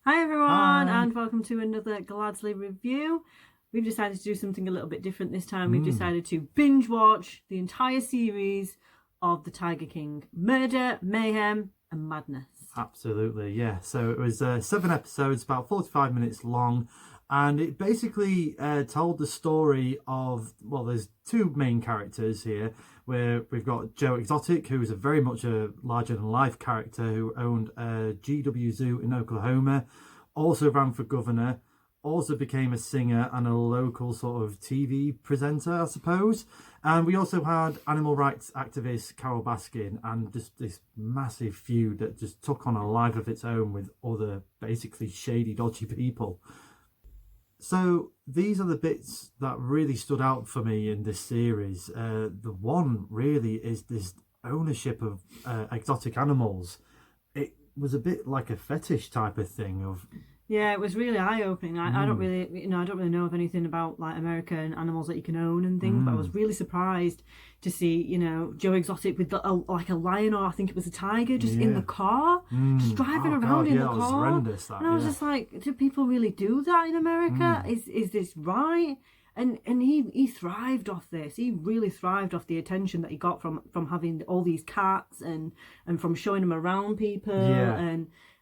Hi everyone, Hi. and welcome to another Gladsley review. We've decided to do something a little bit different this time. We've decided to binge watch the entire series of The Tiger King: Murder, Mayhem, and Madness. Absolutely, yeah. So it was 7 episodes, about 45 minutes long, and it basically told the story of, well, there's two main characters here, where we've got Joe Exotic, who's a very much a larger-than-life character who owned a GW Zoo in Oklahoma, also ran for governor, also became a singer and a local sort of TV presenter, I suppose. And we also had animal rights activist Carol Baskin, and just this massive feud that just took on a life of its own with other basically shady, dodgy people. So these are the bits that really stood out for me in this series. The one really is this ownership of exotic animals. It was a bit like a fetish type of thing of Yeah, it was really eye-opening. I don't really, I don't really know of anything about like American animals that you can own and things, but I was really surprised to see, Joe Exotic with like a lion, or I think it was a tiger, just in the car, just driving around God, in yeah, the it was car. horrendous, that, And I was yeah. just like, do people really do that in America? Is this right? And he thrived off this. He really thrived off the attention that he got from having all these cats and from showing them around people Yeah.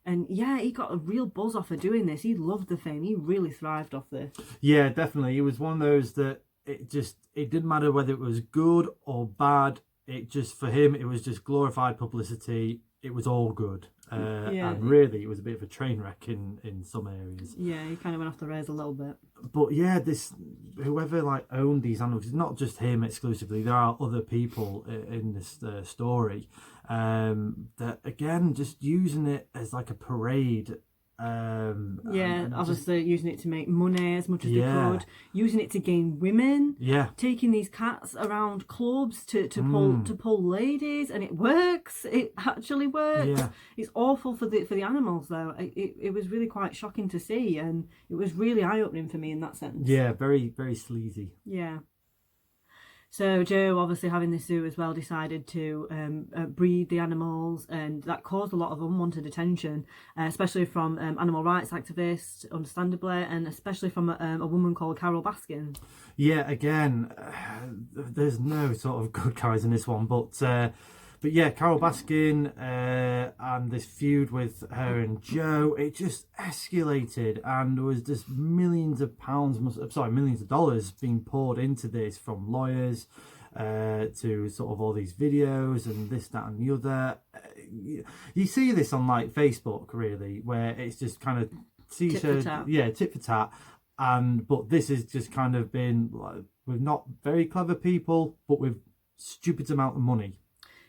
and yeah, he got a real buzz off of doing this. He loved the fame. He really thrived off this. Yeah, definitely. It was one of those that it didn't matter whether it was good or bad. It just, for him, it was just glorified publicity. It was all good. Yeah, And really, it was a bit of a train wreck in some areas. yeah, he kind of went off the rails a little bit. But yeah, this whoever like owned these animals, it's not just him exclusively. There are other people in this story that again just using it as like a parade. Yeah, and obviously using it to make money as much as Yeah. they could, using it to gain women, Yeah. taking these cats around clubs to pull ladies, and it works. It actually works. Yeah. It's awful for the animals though. It was really quite shocking to see, and it was really eye opening for me in that sense. Yeah, very, very sleazy. Yeah. So Joe, obviously having this zoo as well, decided to breed the animals, and that caused a lot of unwanted attention, especially from animal rights activists, understandably, and especially from a woman called Carol Baskin. Yeah, again, there's no sort of good guys in this one, but yeah, Carol Baskin and this feud with her and Joe, it just escalated, and there was just millions of dollars being poured into this from lawyers to sort of all these videos and this, that, and the other. You see this on like Facebook, really, where it's just kind of Tit for tat. yeah, tit for tat. But this has just kind of been like, with not very clever people, but with stupid amount of money.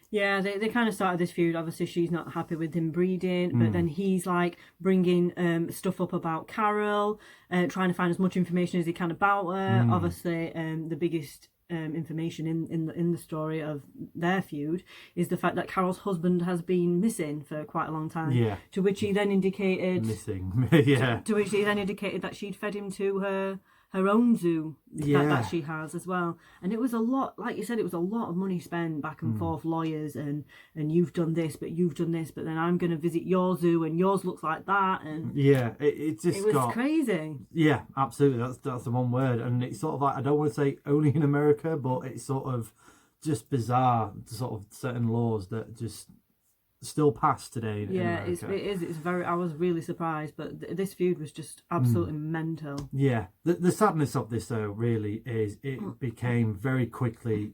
Yeah, they kind of started this feud. Obviously, she's not happy with him breeding, but then he's like bringing stuff up about Carol, trying to find as much information as he can about her. Obviously, the biggest information in the story of their feud is the fact that Carol's husband has been missing for quite a long time. Yeah. To which he then indicated Missing. Yeah. to which he then indicated that she'd fed him to her own zoo that she has as well. And it was a lot, like you said, it was a lot of money spent back and forth, lawyers and you've done this, but you've done this, but then I'm going to visit your zoo and yours looks like that. And Yeah, it just it was got crazy. Yeah, absolutely. That's the one word, and it's sort of like, I don't want to say only in America, but it's sort of just bizarre, sort of certain laws that just still pass today in Yeah, America. it's very, I was really surprised, but this feud was just absolutely mental. Yeah, the sadness of this though really is it became very quickly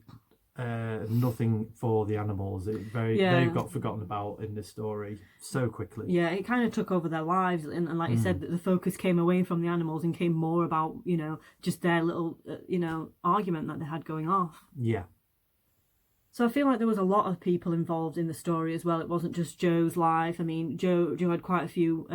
nothing for the animals. They got forgotten about in this story so quickly. Yeah, it kind of took over their lives, and like you said, that the focus came away from the animals and came more about just their little argument that they had going off. Yeah. So I feel like there was a lot of people involved in the story as well. It wasn't just Joe's life. I mean, Joe had quite a few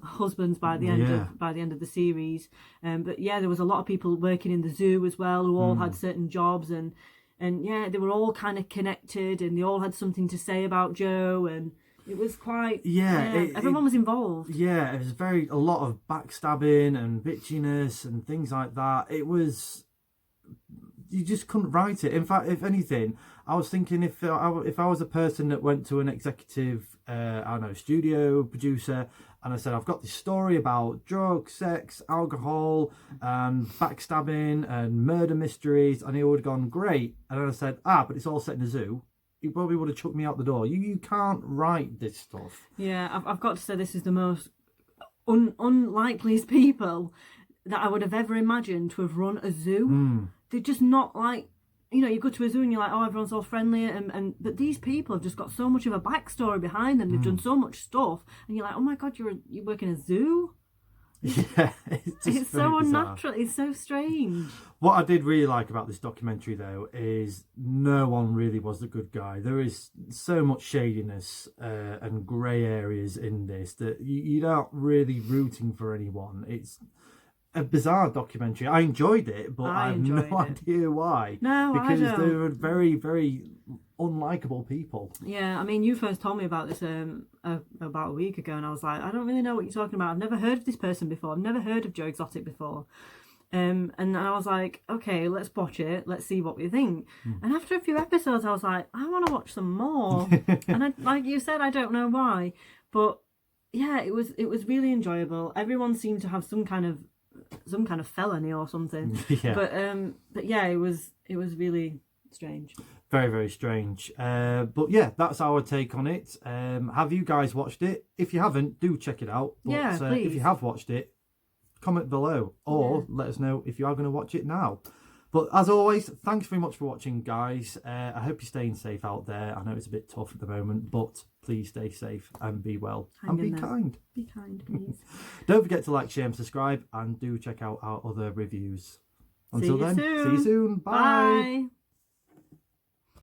husbands by the end of the series. But yeah, there was a lot of people working in the zoo as well who all had certain jobs, and yeah, they were all kind of connected, and they all had something to say about Joe, and it was quite everyone was involved. Yeah, it was a lot of backstabbing and bitchiness and things like that. It was, you just couldn't write it. In fact, if anything, I was thinking if I was a person that went to an executive, I don't know, studio producer, and I said, I've got this story about drugs, sex, alcohol, and backstabbing and murder mysteries, and he would have gone, great. And then I said, but it's all set in a zoo. He probably would have chucked me out the door. You can't write this stuff. Yeah, I've got to say this is the most unlikeliest people that I would have ever imagined to have run a zoo. They're just not like, you go to a zoo and you're like, oh, everyone's all friendly, but these people have just got so much of a backstory behind them. They've done so much stuff, and you're like, oh my god, you work in a zoo. Yeah, it's so unnatural. It's so strange. What I did really like about this documentary, though, is no one really was the good guy. There is so much shadiness and grey areas in this that you're not really rooting for anyone. It's a bizarre documentary. I enjoyed it, but I have no idea why. No, because I don't. they were very, very unlikable people. Yeah, I mean, you first told me about this about a week ago, and I was like, I don't really know what you're talking about. I've never heard of this person before. I've never heard of Joe Exotic before. And I was like, okay, let's watch it. Let's see what we think. And after a few episodes, I was like, I want to watch some more. And like you said, I don't know why, but yeah, it was really enjoyable. Everyone seemed to have some kind of felony or something. But yeah, it was really strange. Very, very strange. But yeah, that's our take on it. Have you guys watched it? If you haven't, do check it out. But, please. If you have watched it, comment below or let us know if you are going to watch it now. But as always, thanks very much for watching, guys. I hope you're staying safe out there. I know it's a bit tough at the moment, but please stay safe and be well. And be kind. Be kind, please. Don't forget to like, share and subscribe, and do check out our other reviews. Until then, see you soon. Bye. Bye.